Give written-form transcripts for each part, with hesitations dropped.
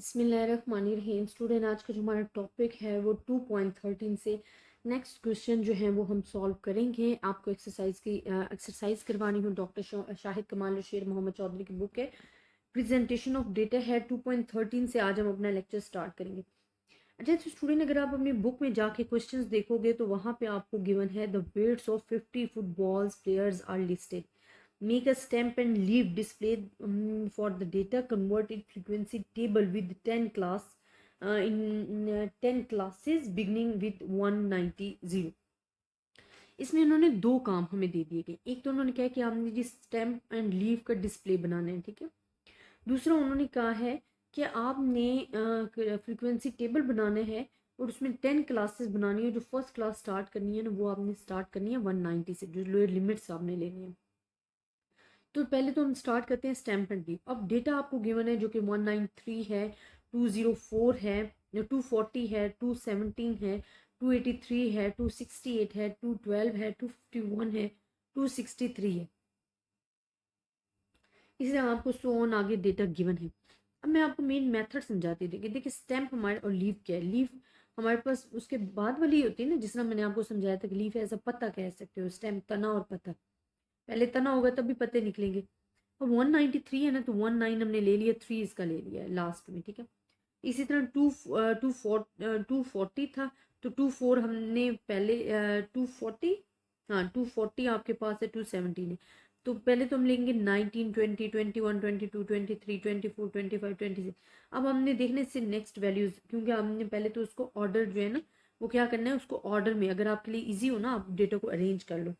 बिस्मिल्लाहिर्रहमानिर्रहीम। स्टूडेंट, आज का जो हमारा टॉपिक है वो 2.13 से नेक्स्ट क्वेश्चन जो है वो हम सॉल्व करेंगे। आपको एक्सरसाइज करवानी हूँ। डॉक्टर शाहिद कमाल और शेर मोहम्मद चौधरी की बुक है, प्रेजेंटेशन ऑफ डेटा है। 2.13 से आज हम अपना लेक्चर स्टार्ट करेंगे। अच्छा, तो स्टूडेंट, अगर आप अपनी बुक में जाके क्वेश्चंस देखोगे तो वहाँ पे आपको गिवन है the weights of 50 footballs players are listed. Make a stamp and leave display for the data converted frequency table with 10 in 10 classes beginning with 190. इसमें उन्होंने दो काम हमें दे दिए गए। एक तो उन्होंने कहा कि आपने जी स्टैम्प एंड लीव का डिस्प्ले बनाना है, ठीक है। दूसरा उन्होंने कहा है कि आपने फ्रीक्वेंसी टेबल बनाना है और उसमें 10 क्लासेस बनानी है। जो फर्स्ट क्लास स्टार्ट करनी है ना, वो आपने स्टार्ट करनी है 190 से, जो लोअर लिमिट्स आपने लेनी है। तो पहले तो हम स्टार्ट करते हैं स्टैम्प एंड लीव। अब डेटा आपको गिवन है जो कि 193 है, 204 है, 240 है, 217 है, 283 है, 268 है, 212 है, 251 है, 263 है। इसी तरह आपको सो ऑन आगे डेटा गिवन है। अब मैं आपको मेन मेथड समझाती हूँ। देखिए स्टैम्प हमारे और लीव क्या है। लीव हमारे पास उसके बाद वाली होती है ना, जिस तरह मैंने आपको समझाया था कि लीव ऐसा पत्ता कह सकते हो, स्टैम्प तना और पत्ता। पहले तना होगा तभी पत्ते निकलेंगे। अब 193 है ना, तो 19 हमने ले लिया, 3 इसका ले लिया है लास्ट में, ठीक है। इसी तरह 240 था, तो 24 हमने पहले 240, हाँ 240 आपके पास है, 217 है। तो पहले तो हम लेंगे 19, 20, 21, 22, 23, 24, 25, 26। अब हमने देखने से नेक्स्ट वैल्यूज, क्योंकि हमने पहले तो उसको ऑर्डर जो है ना, वो क्या करना है, उसको ऑर्डर में, अगर आपके लिए इजी हो ना, आप डेटा को अरेंज कर लो।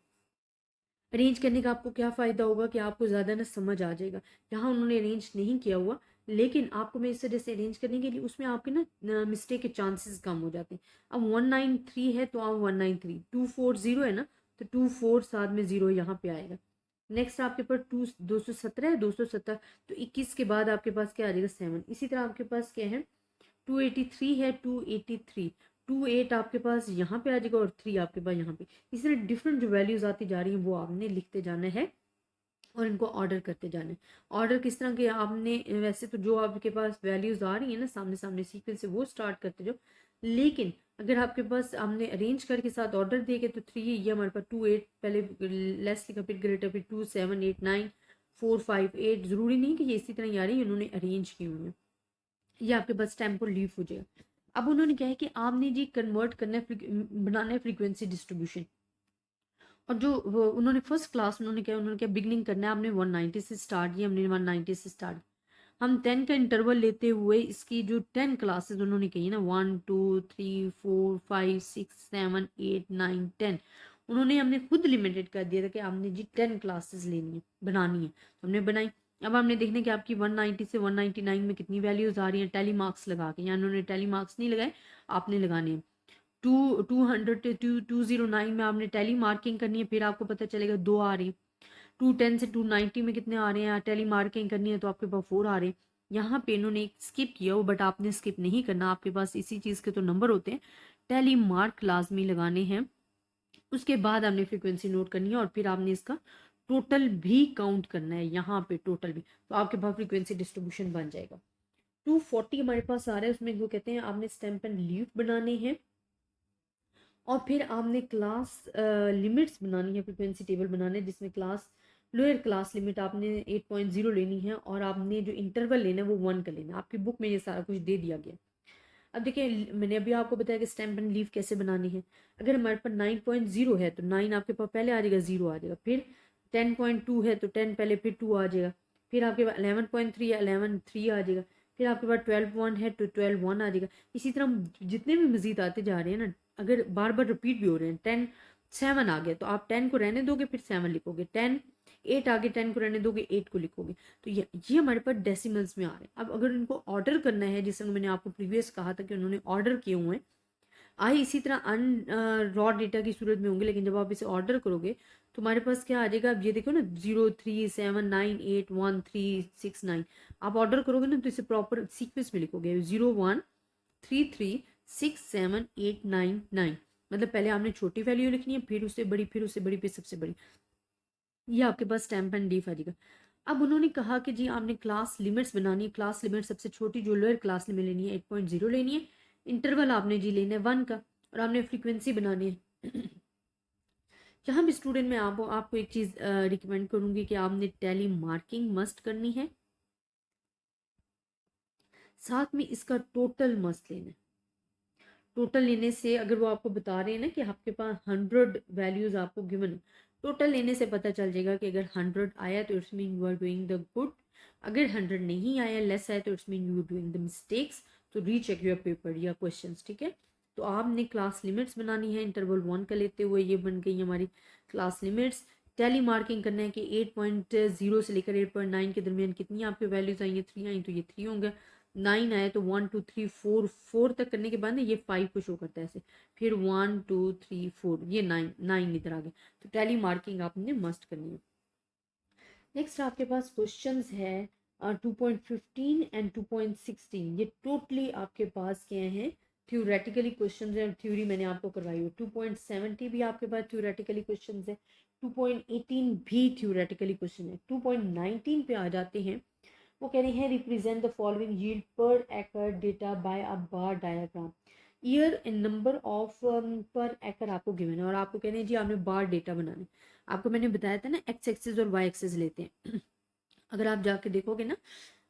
अरेंज करने का आपको क्या फ़ायदा होगा कि आपको ज़्यादा ना समझ आ जाएगा। यहाँ उन्होंने अरेंज नहीं किया हुआ, लेकिन आपको मैं इस तरह से अरेंज करने के लिए उसमें आपके ना मिस्टेक के चांसेस कम हो जाते हैं। अब 193 है तो आप 193, 240 है ना, तो 24 साथ में 0 यहाँ पे आएगा। नेक्स्ट आपके पास 217 है, 217, तो 21 के बाद आपके पास क्या आ जाएगा, 7। इसी तरह आपके पास क्या है, 283 है, 283, 28 आपके पास यहाँ पे आ जाएगा और 3 आपके पास यहाँ पे। इस तरह डिफरेंट जो वैल्यूज आती जा रही हैं वो आपने लिखते जाना है और इनको ऑर्डर करते जाना है। ऑर्डर किस तरह के, आपने वैसे तो जो आपके पास वैल्यूज आ रही है ना सामने सामने सीक्वेंस से, वो स्टार्ट करते जाओ। लेकिन अगर आपके पास हमने अरेंज करके साथ ऑर्डर देंगे तो 3 ये हमारे पास 28 पहले लेस लिखा, फिर ग्रेटर, फिर 2 7 8 9 4 5 8। जरूरी नहीं कि ये इसी तरह ही आ रही है, उन्होंने अरेंज की हुई है। ये आपके पास टेम्पो लीव हो जाएगा। अब उन्होंने कहा है कि आपने जी कन्वर्ट करना है, बनाना है फ्रीक्वेंसी डिस्ट्रीब्यूशन। और जो उन्होंने फर्स्ट क्लास उन्होंने क्या बिगनिंग करना है, आपने 190 से स्टार्ट किया, हमने 190 से स्टार्ट। हम 10 का इंटरवल लेते हुए इसकी जो 10 क्लासेस उन्होंने कही ना, 1 2 3 4 5 6 7 8 9 10, उन्होंने हमने खुद लिमिटेड कर दिया था कि आपने जी 10 क्लासेस लेनी है, बनानी है, तो हमने बनाई। अब हमने देखना कि आपकी 190 से 199 में कितनी वैल्यूज आ रही हैं, टेली मार्क्स लगा के। यहाँ उन्होंने टेली मार्क्स नहीं लगाए, आपने लगाने हैं। 200 टू 209 में आपने टेली मार्किंग करनी है, फिर आपको पता चलेगा 2 आ रही है। 210 से 290 में कितने आ रहे हैं, टेली मार्किंग करनी है तो आपके पास 4 आ रहे हैं। यहाँ पे इन्होंने एक स्किप किया हो, बट आपने स्किप नहीं करना, आपके पास इसी चीज़ के तो नंबर होते हैं। टेली मार्क लाजमी लगाने हैं। उसके बाद आपने फ्रीक्वेंसी नोट करनी है और फिर आपने इसका टोटल भी काउंट करना है, यहाँ पे टोटल भी, तो आपके पास फ्रीक्वेंसी डिस्ट्रीब्यूशन बन जाएगा। 240 हमारे पास आ रहा है, उसमें वो कहते हैं आपने स्टैम्प एंड लीव बनाने हैं और फिर आपने क्लास लिमिट्स बनानी है, फ्रीक्वेंसी टेबल बनाना है जिसमें क्लास लोअर क्लास लिमिट आपने 8.0 लेनी है और आपने जो इंटरवल लेना है वो 1 का लेना है। आपकी बुक में ये सारा कुछ दे दिया गया। अब देखिए, मैंने अभी आपको बताया कि स्टैम्प एंड लीव कैसे बनानी है। अगर हमारे पास 9.0 है तो 9 आपके पास पहले आ जाएगा, 0 आ जाएगा। फिर 10.2 है तो 10 पहले, फिर 2 आ जाएगा। फिर आपके पास 11.3 है, 11 3 आ जाएगा। फिर आपके पास 12.1 है तो 12.1 आ जाएगा। इसी तरह जितने भी मजीद आते जा रहे हैं ना, अगर बार बार रिपीट भी हो रहे हैं, 10 7 आ गया तो आप 10 को रहने दोगे, फिर 7 लिखोगे। 10 8 आगे, 10 को रहने दोगे, 8 को लिखोगे। तो ये हमारे पास डेसिमल्स में आ रहे हैं। अब अगर इनको ऑर्डर करना है, जिसमें मैंने आपको प्रीवियस कहा था कि उन्होंने ऑर्डर किए हुए हैं, आई इसी तरह अन रॉ डेटा की सूरत में होंगे, लेकिन जब आप इसे ऑर्डर करोगे तो हमारे पास क्या आ जाएगा। अब ये देखो ना, 0 3 7 9 8 1 3 6 9। आप ऑर्डर करोगे ना तो इसे प्रॉपर सीक्वेंस में लिखोगे, 0 1 3 3 6 7 8 9 9। मतलब पहले आपने छोटी वैल्यू लिखनी है, फिर उससे बड़ी, फिर उससे बड़ी, फिर सबसे बड़ी। ये आपके पास स्टैम्प एंड लीफ आ जाएगा। अब उन्होंने कहा कि जी आपने क्लास लिमिट्स बनानी है, क्लास लिमिट सबसे छोटी जो लोअर क्लास में लेनी है 8.0 लेनी है, इंटरवल आपने जी लेना है 1 का, और आपने फ्रीक्वेंसी बनानी है। जहाँ भी स्टूडेंट मैं आपको एक चीज़ रिकमेंड करूँगी कि आपने टैली मार्किंग मस्ट करनी है, साथ में इसका टोटल मस्ट लेना है। टोटल लेने से अगर वो आपको बता रहे हैं ना कि आपके पास 100 वैल्यूज आपको गिवन, टोटल लेने से पता चल जाएगा कि अगर 100 आया तो it's mean you are doing the good, अगर 100 नहीं आया, लेस आया, तो it's mean you are doing the mistakes. तो रीचेक योर पेपर या क्वेश्चंस, ठीक है। तो आपने क्लास लिमिट्स बनानी है, इंटरवल 1 का लेते हुए ये बन गई हमारी क्लास लिमिट्स। टैली मार्किंग करना है कि 8.0 से लेकर 8.9 के दरमियान कितनी आपकी वैल्यूज आई हैं, 3 आई तो ये 3 होंगे, 9 आए तो 1 2 3 4, 4 तक करने के बाद ना ये 5 को शो करता है ऐसे, फिर 1 2 3 4, ये 9 इधर आ गए। तो टैली मार्किंग आपने मस्ट करनी है। नेक्स्ट आपके पास क्वेश्चंस है 2.15 एंड 2.16, ये टोटली आपके पास क्या हैं, थ्योरेटिकली क्वेश्चंस है, और थ्योरी मैंने आपको करवाई है। 2.70 भी आपके पास थ्योरेटिकली क्वेश्चंस है, 2.18 भी थ्योरेटिकली क्वेश्चन है। 2.19 पे आ जाते हैं, वो कह रहे हैं रिप्रेजेंट द फॉलोइंग यील्ड पर एकड़ data bye a bar diagram. Year and number of पर एकड़ आपको गिवन है, और आपको कह रहे हैं जी आपने बार डेटा बनाना है। आपको मैंने बताया था ना एक्स एक्सिस और वाई एक्सिस लेते हैं। अगर आप जाके देखोगे ना,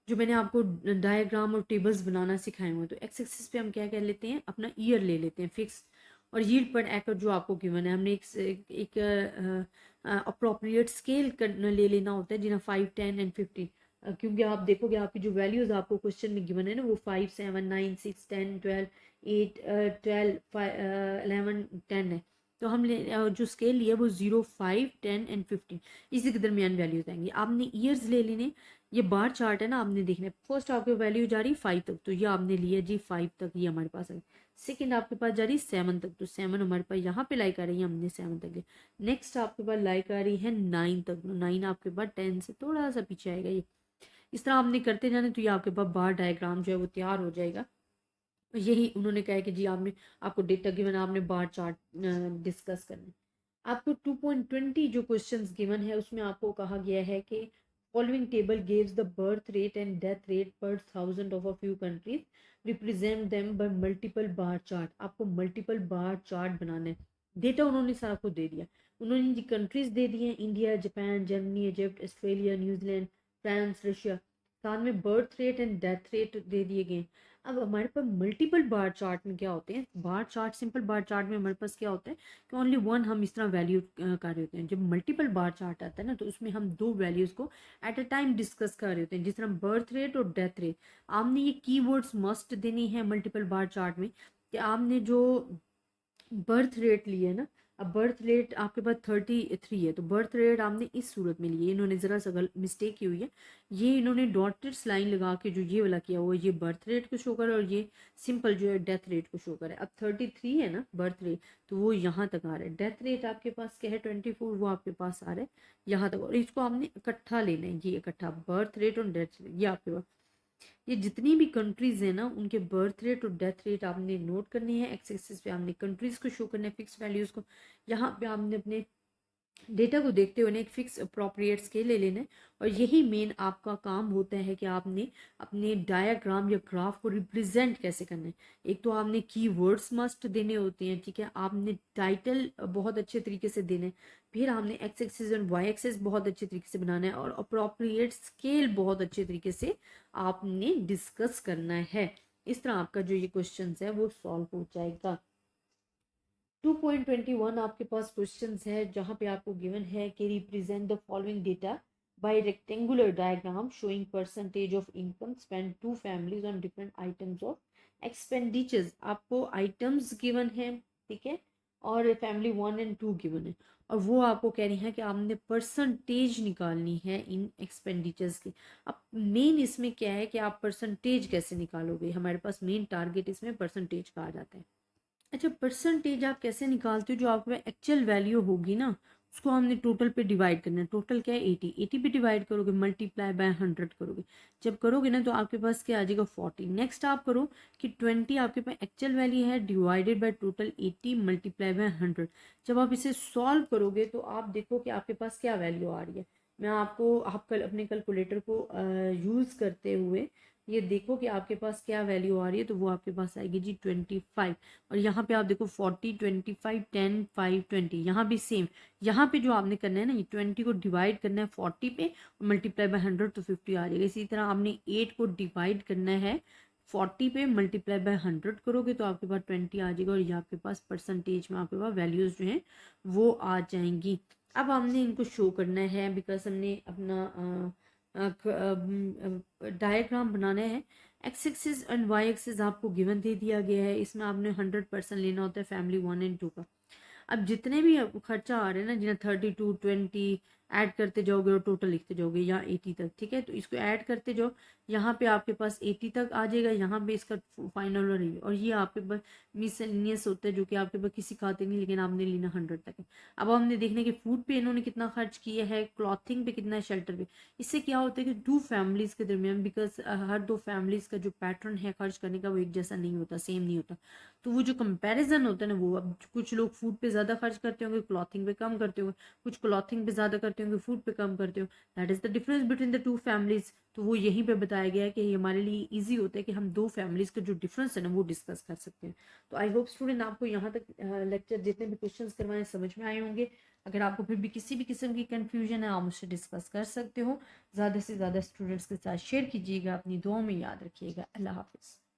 जो मैंने आपको डायग्राम और टेबल्स बनाना सिखाए हुए, तो एक्स एक्सिस पे हम क्या क्या लेते हैं, अपना ईयर ले लेते हैं फिक्स, और यील्ड पर एकड़ जो आपको गिवन है, हमने एक अप्रोप्रिएट स्केल ले लेना होता है, जिन्हें 5 10 एंड 15, क्योंकि आप देखोगे आपकी जो वैल्यूज आपको क्वेश्चन में गिवन है ना, वो 5 7 9 6 10 12 8 12 11 10 है। तो हम जो स्केल लिया वो 0 5 10 एंड 15, इसी के दरमियान वैल्यूज आएंगी। आपने ईयर्स ले लेने, ये बार चार्ट है ना, आपने देखना है फर्स्ट आपकी वैल्यू जा रही 5 तक, तो ये आपने लिया जी 5 तक, ये हमारे पास है। सेकंड आपके पास जा रही 7 तक, तो 7 हमारे पास यहाँ पे लाइक आ रही है, हमने 7 तक लिया। नेक्स्ट आपके पास लाइक आ रही है 9 तक, 9 आपके पास 10 से थोड़ा सा पीछे आएगा ये। इस तरह आपने करते जाना, तो ये आपके पास बार डायग्राम जो है वो तैयार हो जाएगा। यही उन्होंने कहा है कि जी आपको डेटा गिवन, आपने बार चार्ट डिस्कस करना है। आपको 2.20 जो क्वेश्चंस गिवन है उसमें आपको कहा गया है कि following table gives the birth rate and death rate पर 1000 of a few countries, represent them by multiple bar chart. आपको मल्टीपल बार चार्ट बनाना है। डेटा उन्होंने सारा कुछ दे दिया, उन्होंने जी कंट्रीज दे दी हैं, India, Japan, Germany, Egypt, Australia, New Zealand, France, Russia, साथ में birth rate and death rate दे दिए गए। अब हमारे पास मल्टीपल बार चार्ट में क्या होते हैं, bar chart, simple bar chart में हमारे पास क्या होता है कि ओनली वन हम इस तरह वैल्यू कर रहे होते हैं। जब मल्टीपल बार चार्ट आता है ना, तो उसमें हम दो वैल्यूज़ को एट अ टाइम डिस्कस कर रहे होते हैं, जिस तरह बर्थ रेट और डेथ रेट। आपने ये कीवर्ड्स मस्ट देनी है मल्टीपल बार चार्ट में, कि आपने जो बर्थ रेट ली है ना, अब बर्थ रेट आपके पास 33 है, तो बर्थ रेट आपने इस सूरत में ली है। इन्होंने ज़रा सा मिस्टेक की हुई है, ये इन्होंने डॉटेड लाइन लगा के जो ये वाला किया हुआ है, ये बर्थ रेट को शो कर, और ये सिंपल जो है डेथ रेट को शो करे। अब 33 है ना बर्थ रेट, तो वो यहाँ तक आ रहा है। डेथ रेट आपके पास क्या है 24, वो आपके पास आ रहा है यहाँ तक, और इसको आपने इकट्ठा लेना है, ये इकट्ठा बर्थ रेट और डेथ रेट, ये आपके पास ये जितनी भी कंट्रीज है ना, उनके बर्थ रेट और डेथ रेट आपने नोट करनी है। एक्स एक्सिस पे आपने कंट्रीज को शो करना है, फिक्स वैल्यूज को। यहाँ पे आपने अपने डेटा को देखते हुए एक फिक्स अप्रोप्रिएट स्केल ले लेना है, और यही मेन आपका काम होता है कि आपने अपने डायग्राम या ग्राफ को रिप्रेजेंट कैसे करना है। एक तो आपने कीवर्ड्स मस्ट देने होते हैं, ठीक है, आपने टाइटल बहुत अच्छे तरीके से देना है, फिर आपने एक्स एक्सिस और वाई एक्सिस बहुत अच्छे तरीके से बनाना है, और अप्रोप्रिएट स्केल बहुत अच्छे तरीके से आपने डिस्कस करना है। इस तरह आपका जो ये क्वेश्चन है वो सॉल्व हो जाएगा। 2.21 आपके पास क्वेश्चंस है, जहां पे आपको गिवन है कि represent the following data by rectangular diagram showing percentage of income spend to families on different items of expenditures. आपको आइटम्स गिवन है, ठीक है, और फैमिली 1 एंड 2 गिवन है, और वो आपको कह रही है कि आपने परसेंटेज निकालनी है इन एक्सपेंडिचर्स की। अब मेन इसमें क्या है कि आप परसेंटेज कैसे निकालोगे, हमारे पास मेन टारगेट इसमें परसेंटेज कहा जाता है। अच्छा, परसेंटेज आप कैसे निकालते हो, जो आपके पास एक्चुअल वैल्यू होगी ना, उसको हमने टोटल पे डिवाइड करना है। टोटल क्या है 80, 80 पे डिवाइड करोगे, मल्टीप्लाई बाय 100 करोगे। जब करोगे ना तो आपके पास क्या आ जाएगा 40। नेक्स्ट आप करो कि 20 आपके पास एक्चुअल वैल्यू है, divided by total 80 multiply by 100। जब आप इसे सॉल्व करोगे तो आप देखो कि आपके पास क्या वैल्यू आ रही है। मैं आपको आप कल अपने कैलकुलेटर को यूज़ करते हुए ये देखो कि आपके पास क्या वैल्यू आ रही है, तो वो आपके पास आएगी जी 25। और यहाँ पे आप देखो 40, 25, 10, 5, 20, यहाँ भी सेम। यहाँ पे जो आपने करना है ना, ये 20 को डिवाइड करना है 40 पे और मल्टीप्लाई बाय 100 तो 50 आ जाएगा। इसी तरह आपने 8 को डिवाइड करना है 40 पे, मल्टीप्लाई बाय 100 करोगे तो आपके पास 20 आ जाएगा और ये आपके पास परसेंटेज में आपके पास वैल्यूज़ जो हैं वो आ जाएंगी। अब हमने इनको शो करना है बिकॉज हमने अपना डायग्राम बनाना है। X axis and Y axis आपको गिवन दे दिया गया है, इसमें आपने 100% लेना होता है फैमिली 1 एंड 2 का। अब जितने भी आपको खर्चा आ रहे हैं ना, जिन्हें 32, 20 ऐड करते जाओगे और टोटल लिखते जाओगे यहाँ 80 तक, ठीक है, तो इसको ऐड करते जाओ। यहाँ पे आपके पास 80 तक आ जाएगा, यहाँ पे इसका फाइनल और ये आपके पास मिसलेनियस होता है जो कि आपके पास किसी खाते नहीं, लेकिन आपने लेना 100 तक है। अब हमने देखना कि फूड पे इन्होंने कितना खर्च किया है, क्लॉथिंग पे कितना है, शेल्टर पे। इससे क्या होता है कि दो फैमिलीज के दरमियान, बिकॉज हर दो फैमिलीज का जो पैटर्न है खर्च करने का वो एक जैसा नहीं होता, सेम नहीं होता। तो वो जो कंपैरिजन होता है ना, वो अब कुछ लोग फूड पे ज़्यादा खर्च करते होंगे, क्लॉथिंग पे कम करते होंगे, कुछ क्लॉथिंग पे ज़्यादा करते होंगे, फूड पे कम करते हो। That is the difference between the two families. तो वो यहीं पे बताया गया है कि ये हमारे लिए ईजी होता है कि हम दो फैमिलीज का जो डिफरेंस है ना वो डिस्कस कर सकते हैं। तो आई होप स्टूडेंट आपको यहाँ तक लेक्चर जितने भी क्वेश्चन करवाए समझ में आए होंगे। अगर आपको फिर भी किसी भी किस्म की कन्फ्यूजन है आप मुझसे डिस्कस कर सकते हो। ज़्यादा से ज़्यादा स्टूडेंट्स के साथ शेयर कीजिएगा, अपनी दुआओं में याद रखिएगा। अल्लाह हाफिज़।